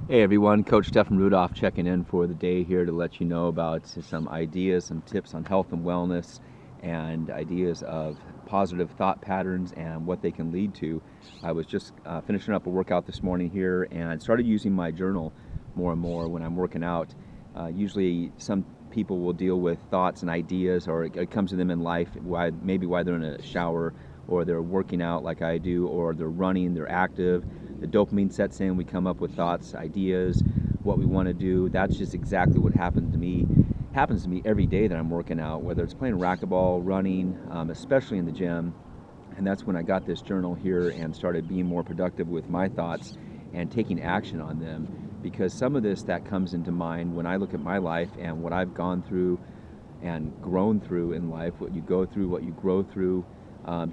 Hey everyone, Coach Stefan Rudolph checking in for the day here to let you know about some ideas, some tips on health and wellness, and ideas of positive thought patterns and what they can lead to. I was just finishing up a workout this morning here and started using my journal more and more when I'm working out. Usually some people will deal with thoughts and ideas, or it comes to them in life, maybe while they're in a shower, or they're working out like I do, or they're running, they're active. The dopamine sets in, we come up with thoughts, ideas, what we want to do. That's just exactly what happens to me every day that I'm working out, whether it's playing racquetball, running, especially in the gym. And that's when I got this journal here and started being more productive with my thoughts and taking action on them. Because some of this that comes into mind when I look at my life and what I've gone through and grown through in life, what you go through, what you grow through,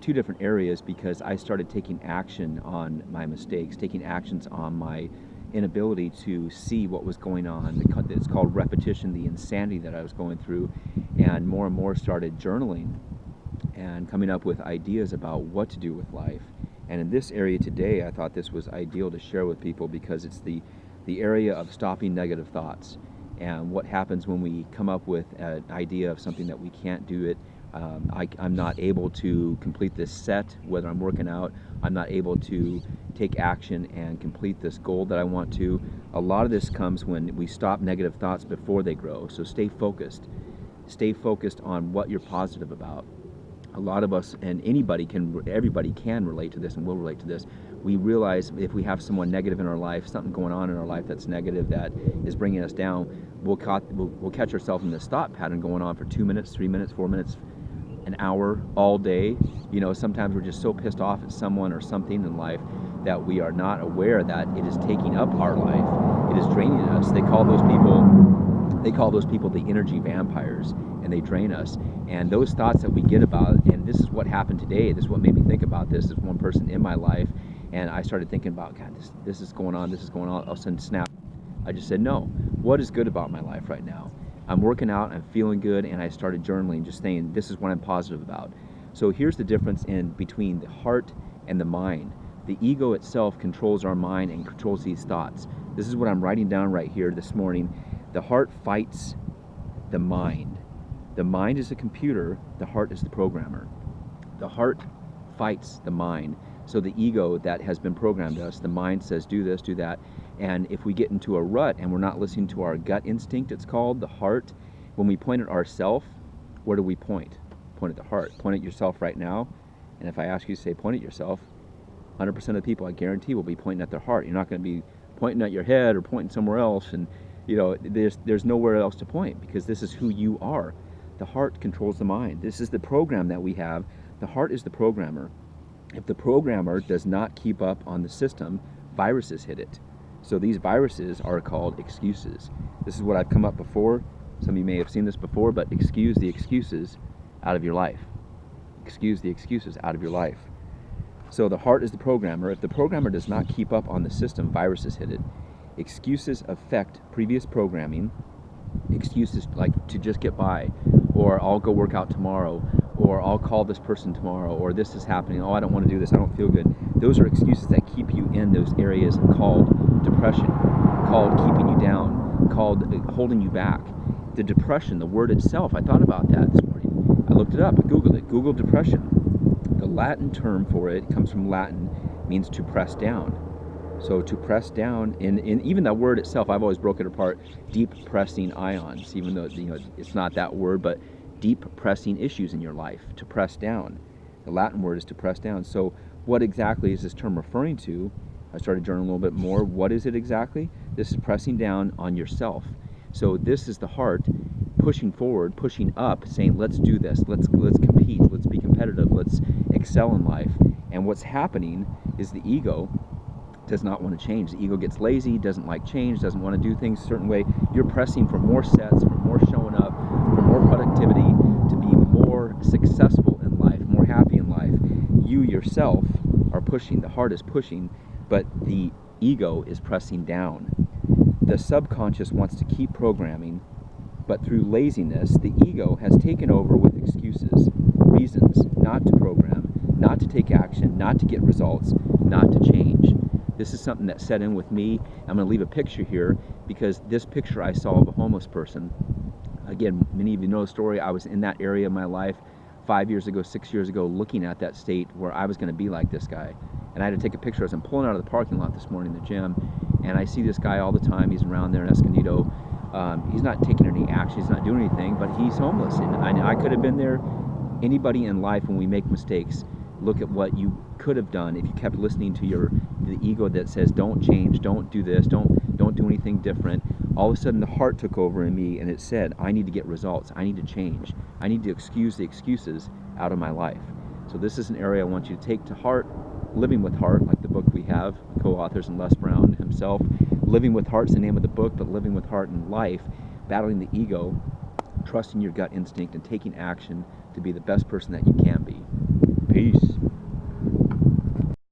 two different areas, because I started taking action on my mistakes, taking actions on my inability to see what was going on. It's called repetition, the insanity that I was going through, and more started journaling and coming up with ideas about what to do with life. And in this area today, I thought this was ideal to share with people because it's the area of stopping negative thoughts and what happens when we come up with an idea of something that we can't do it. I'm not able to complete this set, whether I'm working out. I'm not able to take action and complete this goal that I want to. A lot of this comes when we stop negative thoughts before they grow. So stay focused. Stay focused on what you're positive about. A lot of us, and everybody can relate to this and will relate to this. We realize if we have someone negative in our life, something going on in our life that's negative, that is bringing us down, we'll catch ourselves in this thought pattern going on for 2 minutes, 3 minutes, 4 minutes, an hour, all day. Sometimes we're just so pissed off at someone or something in life that we are not aware that it is taking up our life. It is draining us. They call those people the energy vampires, and they drain us. And those thoughts that we get about, and this is what happened today, this is what made me think about this, is one person in my life, and I started thinking about, God, this is going on, all of a sudden snap. I just said, no, what is good about my life right now? I'm working out, I'm feeling good, and I started journaling, just saying, this is what I'm positive about. So here's the difference between the heart and the mind. The ego itself controls our mind and controls these thoughts. This is what I'm writing down right here this morning. The heart fights the mind. The mind is the computer, the heart is the programmer. The heart fights the mind. So the ego that has been programmed us, the mind says do this, do that. And if we get into a rut and we're not listening to our gut instinct, it's called the heart, when we point at ourself, where do we point? Point at the heart. Point at yourself right now. And if I ask you to say point at yourself, 100% of the people, I guarantee, will be pointing at their heart. You're not going to be pointing at your head or pointing somewhere else. And there's nowhere else to point, because this is who you are. The heart controls the mind. This is the program that we have. The heart is the programmer. If the programmer does not keep up on the system, viruses hit it. So these viruses are called excuses. This is what I've come up before. Some of you may have seen this before, but excuse the excuses out of your life. Excuse the excuses out of your life. So the heart is the programmer. If the programmer does not keep up on the system, viruses hit it. Excuses affect previous programming. Excuses like to just get by, or I'll go work out tomorrow, or I'll call this person tomorrow, or this is happening, oh, I don't want to do this, I don't feel good. Those are excuses that keep you in those areas called depression, called keeping you down, called holding you back. The depression, the word itself, I thought about that this morning. I looked it up, I Googled it. Google depression. The Latin term for it comes from Latin, means to press down. So to press down, in even that word itself, I've always broken it apart, deep pressing ions, even though it's not that word, but deep pressing issues in your life, to press down. The Latin word is to press down. So what exactly is this term referring to? I started journaling a little bit more. What is it exactly? This is pressing down on yourself. So this is the heart pushing forward, pushing up, saying, let's do this, let's compete, let's be competitive, let's excel in life. And what's happening is the ego does not want to change. The ego gets lazy, doesn't like change, doesn't want to do things a certain way. You're pressing for more sets, for more showing up, for more productivity, to be more successful in life, more happy in life. You yourself are pushing, the heart is pushing, but the ego is pressing down. The subconscious wants to keep programming, but through laziness, the ego has taken over with excuses, reasons not to program, not to take action, not to get results, not to change. This is something that set in with me. I'm going to leave a picture here because this picture I saw of a homeless person. Again, many of you know the story. I was in that area of my life 5 years ago, 6 years ago, looking at that state where I was going to be like this guy. And I had to take a picture as I'm pulling out of the parking lot this morning in the gym, and I see this guy all the time. He's around there in Escondido. He's not taking any action. He's not doing anything, but he's homeless. And I could have been there. Anybody in life, when we make mistakes, look at what you could have done if you kept listening to the ego that says, don't change, don't do this, don't do anything different. All of a sudden the heart took over in me, and it said, I need to get results. I need to change. I need to excuse the excuses out of my life. So this is an area I want you to take to heart. Living with Heart, like the book we have, co-authors, and Les Brown himself. Living with Heart is the name of the book, but living with heart in life, battling the ego, trusting your gut instinct, and taking action to be the best person that you can be. Peace.